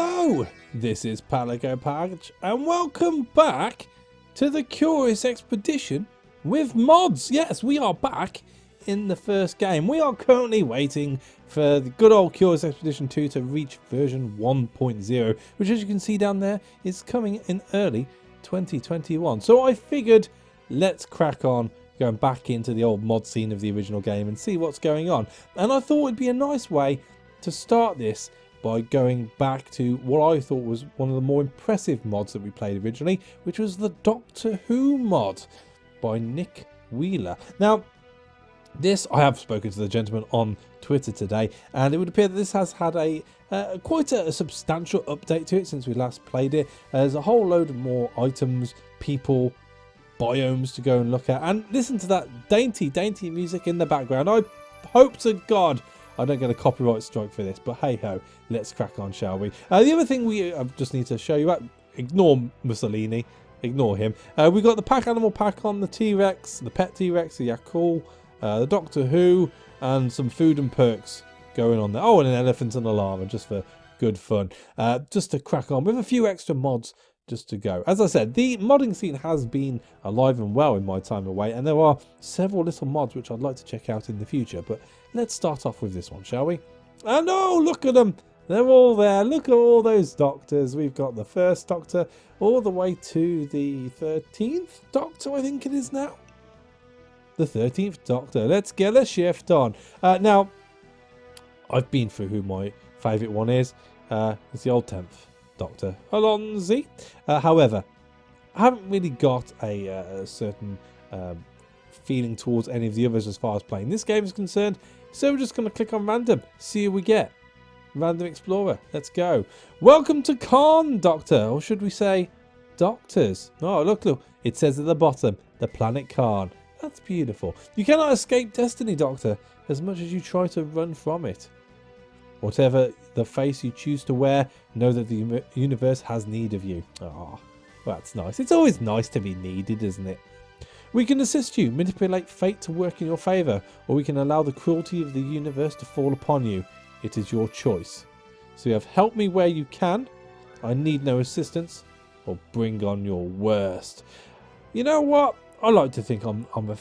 Hello, this is Palico Patch, and welcome back to the Curious Expedition with mods. Yes, we are back in the first game. We are currently waiting for the good old Curious Expedition 2 to reach version 1.0, which, as you can see down there, is coming in early 2021. So I figured, let's crack on going back into the old mod scene of the original game and see what's going on. And I thought it'd be a nice way to start this by going back to what I thought was one of the more impressive mods that we played originally, which was the Doctor Who mod by Nick Wheeler. Now, this, I have spoken to the gentleman on Twitter today, and it would appear that this has had a quite a substantial update to it since we last played it. There's a whole load of more items, people, biomes to go and look at, and listen to that dainty music in the background. I hope to God I don't get a copyright strike for this, but hey ho, let's crack on, shall we? The other thing we just need to show you, ignore Mussolini, ignore him. We've got the pack animal pack on, the T-Rex, the pet T-Rex, the Yakul, the Doctor Who, and some food and perks going on there. Oh, and an elephant and a llama, just for good fun. Just to crack on with a few extra mods just to go. As I said, the modding scene has been alive and well in my time away, and there are several little mods which I'd like to check out in the future, but let's start off with this one, shall we? And oh, look at them, they're all there. Look at all those doctors. We've got the first Doctor all the way to the 13th Doctor, I think it is now. The 13th Doctor. Let's get a shift on. Now, I've been through who my favourite one is. It's the old 10th Doctor, Alonzi. However, I haven't really got a certain feeling towards any of the others as far as playing this game is concerned, so we're just going to click on random, see who we get. Random Explorer, let's go. Welcome to Khan, Doctor, or should we say Doctors? Oh, look, it says at the bottom, the planet Khan. That's beautiful. You cannot escape destiny, Doctor, as much as you try to run from it. Whatever the face you choose to wear, know that the universe has need of you. Oh, that's nice. It's always nice to be needed, isn't it? We can assist you, manipulate fate to work in your favour, or we can allow the cruelty of the universe to fall upon you. It is your choice. So you have help me where you can, I need no assistance, or bring on your worst. You know what? I like to think I'm a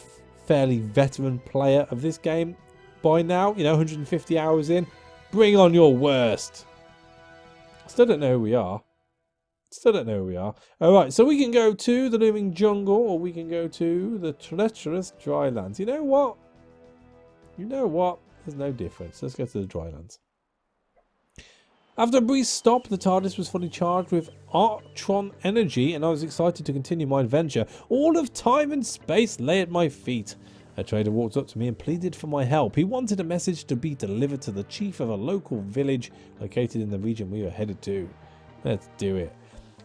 fairly veteran player of this game by now. 150 hours in. Bring on your worst. Still don't know who we are. Alright, so we can go to the looming jungle, or we can go to the treacherous drylands. You know what? There's no difference. Let's go to the drylands. After a brief stop, the Tardis was fully charged with Artron energy, and I was excited to continue my adventure. All of time and space lay at my feet. A trader walked up to me and pleaded for my help. He wanted a message to be delivered to the chief of a local village located in the region we were headed to. Let's do it.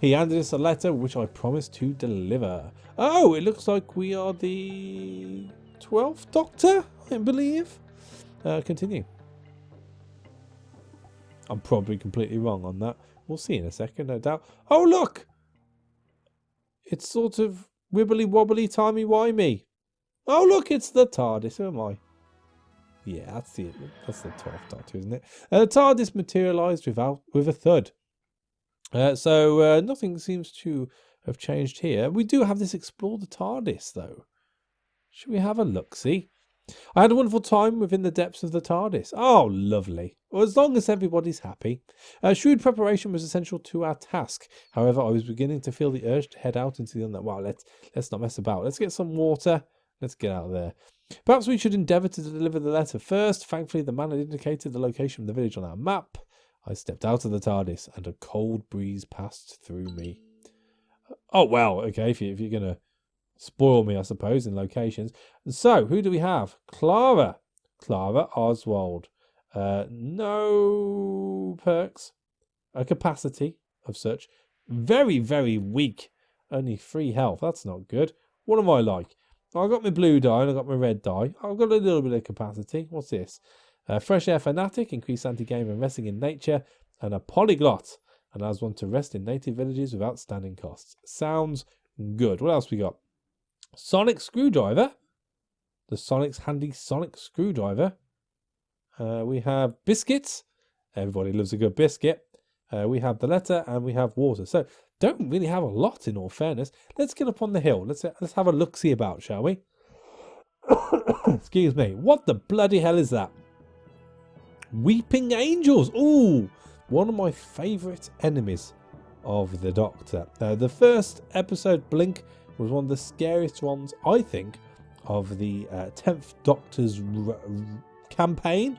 He handed us a letter which I promised to deliver. Oh, it looks like we are the 12th Doctor, I believe. Continue. I'm probably completely wrong on that. We'll see in a second, no doubt. Oh, look! It's sort of wibbly-wobbly, timey-wimey. Oh, look, it's the TARDIS. Who am I? Yeah, that's the 12th Doctor, isn't it? The TARDIS materialised with a thud. So nothing seems to have changed here. We do have this Explore the TARDIS, though. Should we have a look-see? I had a wonderful time within the depths of the TARDIS. Oh, lovely. Well, as long as everybody's happy. Shrewd preparation was essential to our task. However, I was beginning to feel the urge to head out into the unknown. Wow, let's not mess about. Let's get some water. Let's get out of there. Perhaps we should endeavour to deliver the letter first. Thankfully, the man had indicated the location of the village on our map. I stepped out of the TARDIS and a cold breeze passed through me. Oh, well, okay, if you're going to spoil me, I suppose, in locations. And so, who do we have? Clara Oswald. No perks. A capacity of such. Very, very weak. Only 3 health. That's not good. What am I like? I got my blue dye and I got my red dye. I've got a little bit of capacity. What's this? Fresh air fanatic, increased anti-game and resting in nature, and a polyglot, and allows one to rest in native villages without standing costs. Sounds good. What else we got? Sonic screwdriver. The Sonic's handy sonic screwdriver. We have biscuits. Everybody loves a good biscuit. We have the letter and we have water. So don't really have a lot in all fairness. Let's get up on the hill. Let's have a look-see about, shall we? Excuse me. What the bloody hell is that? Weeping angels. Ooh, one of my favourite enemies of the Doctor. The first episode, Blink, was one of the scariest ones, I think, of the 10th Doctor's campaign,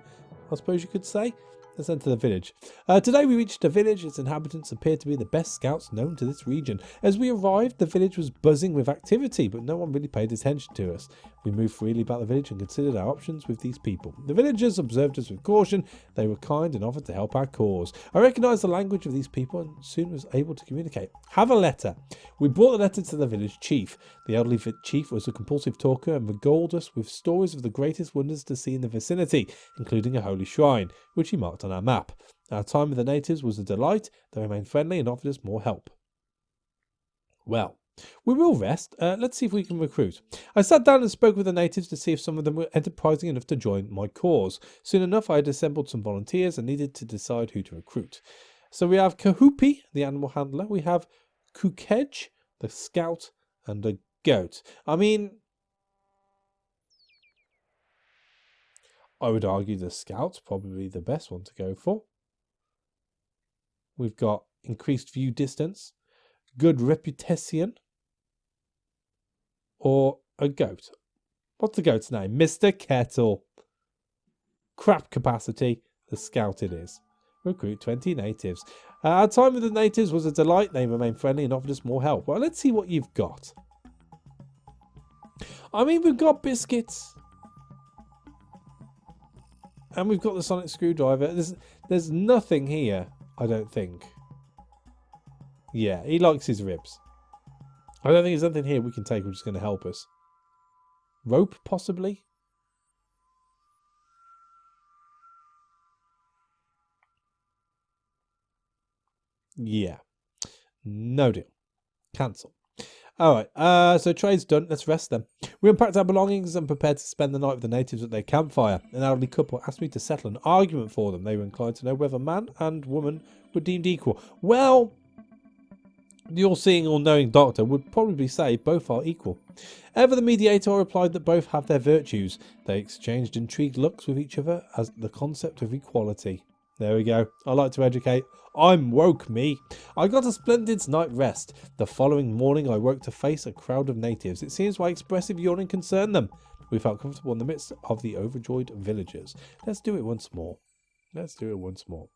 I suppose you could say. Let's enter the village. Today we reached a village. Its inhabitants appear to be the best scouts known to this region. As we arrived, the village was buzzing with activity, but no one really paid attention to us. We moved freely about the village and considered our options with these people. The villagers observed us with caution. They were kind and offered to help our cause. I recognised the language of these people and soon was able to communicate. Have a letter. We brought the letter to the village chief. The elderly chief was a compulsive talker and regaled us with stories of the greatest wonders to see in the vicinity, including a holy shrine, which he marked on our map. Our time with the natives was a delight. They remained friendly and offered us more help. Well, we will rest. Let's see if we can recruit. I sat down and spoke with the natives to see if some of them were enterprising enough to join my cause. Soon enough, I had assembled some volunteers and needed to decide who to recruit. So we have Kahupi, the animal handler. We have Kukej, the scout, and a goat. I mean, I would argue the scout's probably the best one to go for. We've got increased view distance, good reputation, or a goat. What's the goat's name? Mr. Kettle. Crap capacity. The scout it is. Recruit 20 natives. Our time with the natives was a delight. They remained friendly and offered us more help. Well, let's see what you've got. I mean, we've got biscuits. And we've got the sonic screwdriver. There's nothing here, I don't think. Yeah, he likes his ribs. I don't think there's anything here we can take which is going to help us. Rope, possibly? Yeah. No deal. Cancel. Alright, so trade's done. Let's rest then. We unpacked our belongings and prepared to spend the night with the natives at their campfire. An elderly couple asked me to settle an argument for them. They were inclined to know whether man and woman were deemed equal. Well, the all-seeing, all-knowing doctor would probably say both are equal. Ever the mediator replied that both have their virtues. They exchanged intrigued looks with each other as the concept of equality. There we go. I like to educate. I'm woke, me. I got a splendid night rest. The following morning I woke to face a crowd of natives. It seems my expressive yawning concerned them. We felt comfortable in the midst of the overjoyed villagers. Let's do it once more. Let's do it once more.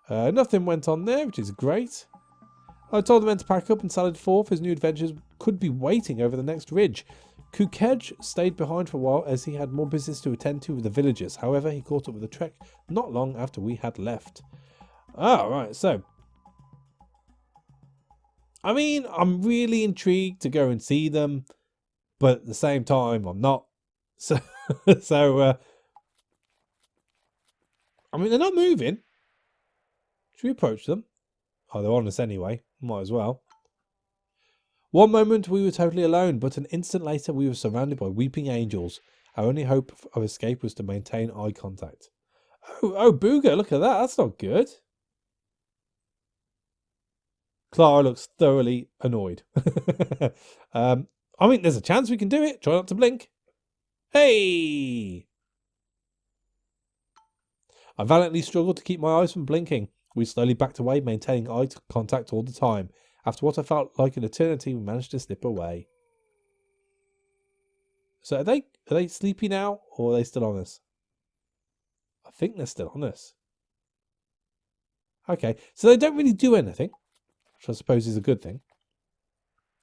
Nothing went on there, which is great. I told the men to pack up and sallied forth. His new adventures could be waiting over the next ridge. Kukej stayed behind for a while as he had more business to attend to with the villagers. However, he caught up with the trek not long after we had left. Ah, right, so. I mean, I'm really intrigued to go and see them, but at the same time, I'm not. So, I mean, they're not moving. Should we approach them? Oh, they're on us anyway. Might as well. One moment we were totally alone, but an instant later we were surrounded by weeping angels. Our only hope of escape was to maintain eye contact. Oh, Booger, look at that. That's not good. Clara looks thoroughly annoyed. I mean, there's a chance we can do it. Try not to blink. Hey! I valiantly struggled to keep my eyes from blinking. We slowly backed away, maintaining eye contact all the time. After what I felt like an eternity, we managed to slip away. So are they sleepy now, or are they still on us? I think they're still on us. Okay, so they don't really do anything, which I suppose is a good thing.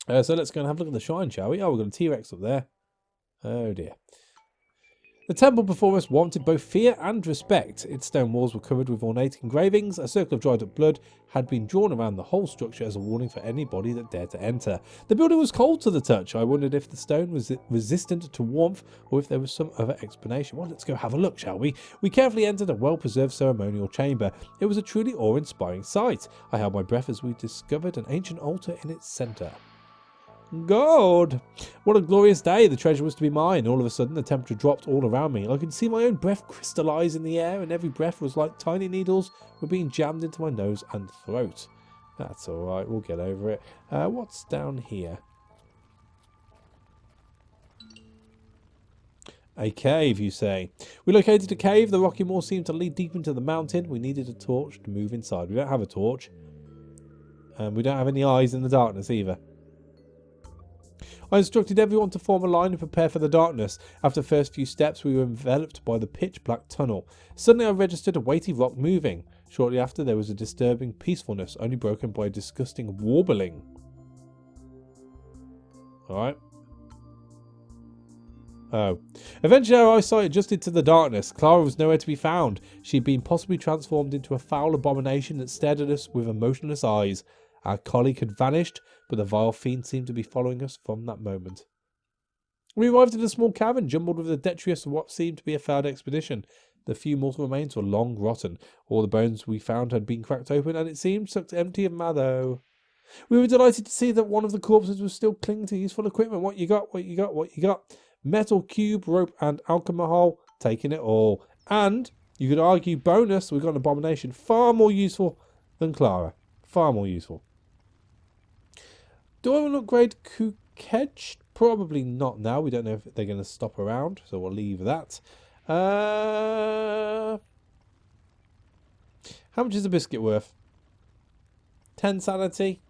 So let's go and have a look at the shrine, shall we? Oh, we've got a T-Rex up there. Oh dear. The temple before us warranted both fear and respect. Its stone walls were covered with ornate engravings. A circle of dried up blood had been drawn around the whole structure as a warning for anybody that dared to enter. The building was cold to the touch. I wondered if the stone was resistant to warmth or if there was some other explanation. Well, let's go have a look, shall we? We carefully entered a well-preserved ceremonial chamber. It was a truly awe-inspiring sight. I held my breath as we discovered an ancient altar in its centre. God, what a glorious day. The treasure was to be mine. All of a sudden, the temperature dropped all around me. I could see my own breath crystallize in the air, and every breath was like tiny needles were being jammed into my nose and throat. That's all right. We'll get over it. What's down here? A cave, you say? We located a cave. The rocky moor seemed to lead deep into the mountain. We needed a torch to move inside. We don't have a torch. And we don't have any eyes in the darkness either. I instructed everyone to form a line and prepare for the darkness. After the first few steps, we were enveloped by the pitch-black tunnel. Suddenly, I registered a weighty rock moving. Shortly after, there was a disturbing peacefulness, only broken by a disgusting warbling. Alright. Oh. Eventually, our eyesight adjusted to the darkness. Clara was nowhere to be found. She had been possibly transformed into a foul abomination that stared at us with emotionless eyes. Our colleague had vanished, but the vile fiend seemed to be following us from that moment. We arrived at a small cavern, jumbled with the detritus of what seemed to be a failed expedition. The few mortal remains were long rotten. All the bones we found had been cracked open, and it seemed sucked empty of marrow. We were delighted to see that one of the corpses was still clinging to useful equipment. What you got? What you got? What you got? Metal cube, rope, and alcohol. Taking it all. And, you could argue, bonus, we got an abomination. Far more useful than Clara. Far more useful. Do I want to upgrade Kukej? Probably not now. We don't know if they're going to stop around, so we'll leave that. How much is a biscuit worth? 10 sanity?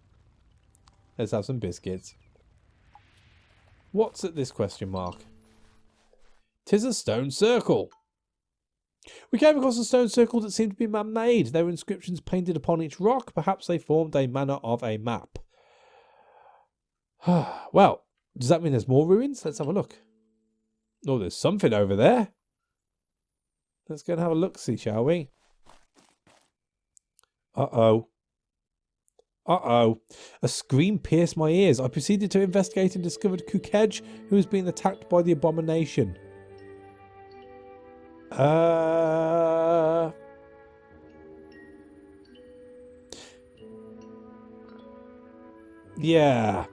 Let's have some biscuits. What's at this question mark? 'Tis a stone circle. We came across a stone circle that seemed to be man-made. There were inscriptions painted upon each rock. Perhaps they formed a manner of a map. Well, does that mean there's more ruins? Let's have a look. Oh, there's something over there. Let's go and have a look-see, shall we? Uh-oh. Uh-oh. A scream pierced my ears. I proceeded to investigate and discovered Kukej, who was being attacked by the Abomination. Yeah.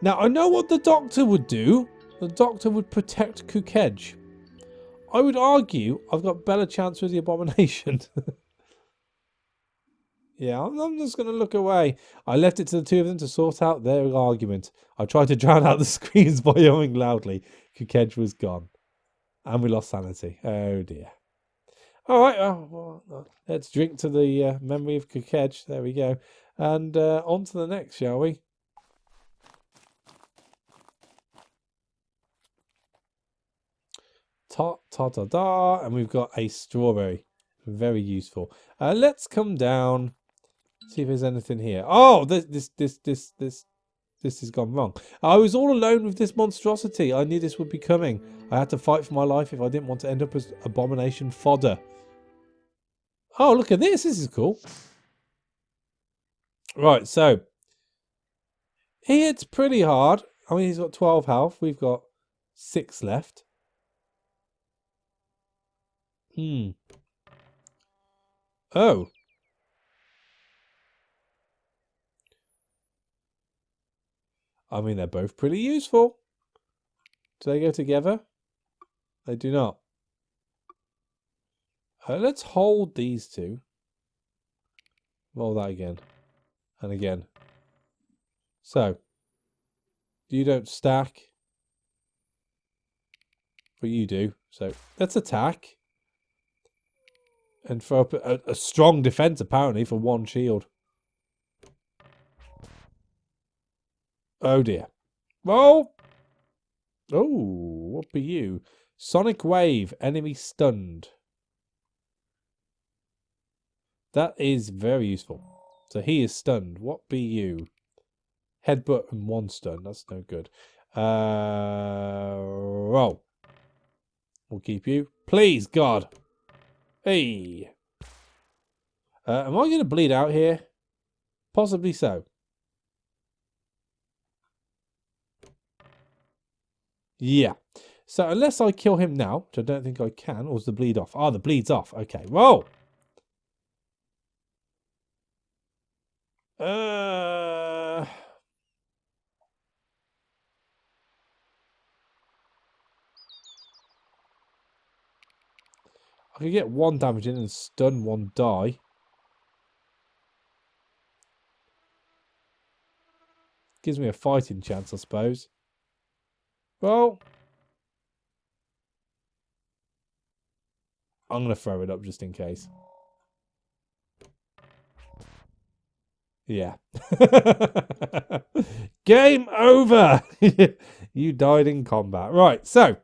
Now, I know what the Doctor would do. The Doctor would protect Kukej. I would argue I've got better chance with the Abomination. Yeah, I'm just going to look away. I left it to the two of them to sort out their argument. I tried to drown out the screams by yelling loudly. Kukej was gone. And we lost sanity. Oh, dear. All right, well, let's drink to the memory of Kukej. There we go. And on to the next, shall we? Ta-ta-ta-da. And we've got a strawberry. Very useful. Let's come down. See if there's anything here. Oh, this has gone wrong. I was all alone with this monstrosity. I knew this would be coming. I had to fight for my life if I didn't want to end up as Abomination fodder. Oh, look at this. This is cool. Right, so he hits pretty hard. I mean, he's got 12 health. We've got 6 left. Oh. I mean, they're both pretty useful. Do they go together? They do not. Let's hold these two. Roll that again. And again. So. You don't stack. But you do. So, let's attack. And throw up a strong defense, apparently, for 1 shield. Oh, dear. Roll! Oh, what be you? Sonic Wave. Enemy stunned. That is very useful. So he is stunned. What be you? Headbutt and 1 stun. That's no good. Roll. We'll keep you. Please, God. Hey. Am I going to bleed out here? Possibly so. Yeah. So unless I kill him now, which I don't think I can, or is the bleed off? Ah, the bleed's off. Okay, roll. I could get 1 damage in and stun 1 die. Gives me a fighting chance, I suppose. Well, I'm going to throw it up just in case. Yeah. Game over! You died in combat. Right, so.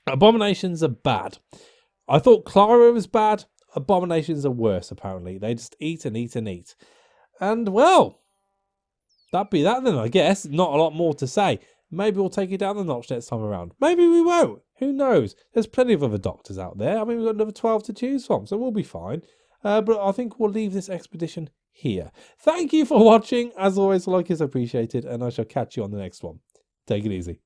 Abominations are bad. I thought Clara was bad. Abominations are worse, apparently. They just eat and eat and eat. And, well, that'd be that then, I guess. Not a lot more to say. Maybe we'll take it down the notch next time around. Maybe we won't. Who knows? There's plenty of other doctors out there. I mean, we've got another 12 to choose from, so we'll be fine. But I think we'll leave this expedition here. Thank you for watching. As always, a like is appreciated, and I shall catch you on the next one. Take it easy.